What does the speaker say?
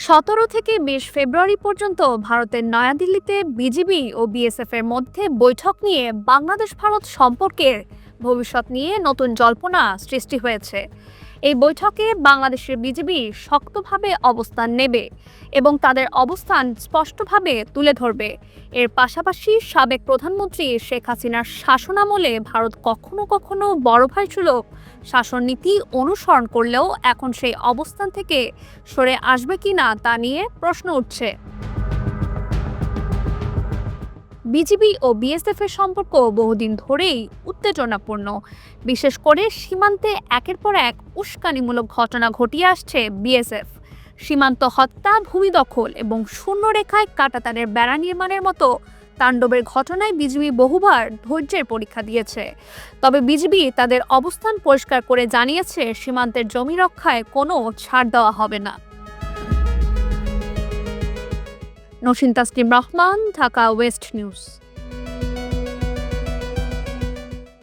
17 থেকে 20 ফেব্রুয়ারি পর্যন্ত ভারতের নয়াদিল্লিতে বিজিবি ও বিএসএফ এর মধ্যে বৈঠক নিয়ে বাংলাদেশ ভারত সম্পর্কের ভবিষ্যৎ নিয়ে নতুন জল্পনা সৃষ্টি হয়েছে। এই বৈঠকে বাংলাদেশের বিজিবি শক্তভাবে অবস্থান নেবে এবং তাদের অবস্থান স্পষ্টভাবে তুলে ধরবে। এর পাশাপাশি সাবেক প্রধানমন্ত্রী শেখ হাসিনার শাসনামলে ভারত কখনো কখনো বড় ভাইসুলভ শাসননীতি অনুসরণ করলেও এখন সেই অবস্থান থেকে সরে আসবে কিনা তা নিয়ে প্রশ্ন উঠছে। বিজিবি ও বিএসএফ এর সম্পর্ক বহুদিন ধরেই উত্তেজনাপূর্ণ। বিশেষ করে সীমান্তে একের পর এক উস্কানিমূলক ঘটনা ঘটিয়ে আসছে বিএসএফ। সীমান্ত হত্যা, ভূমি দখল এবং শূন্যরেখায় কাঁটাতারের বেড়া নির্মাণের মতো তাণ্ডবের ঘটনায় বিজিবি বহুবার ধৈর্যের পরীক্ষা দিয়েছে। তবে বিজিবি তাদের অবস্থান পরিষ্কার করে জানিয়েছে, সীমান্তের জমি রক্ষায় কোনো ছাড় দেওয়া হবে না। Naushin Tasnim Rahman, Dhaka West news.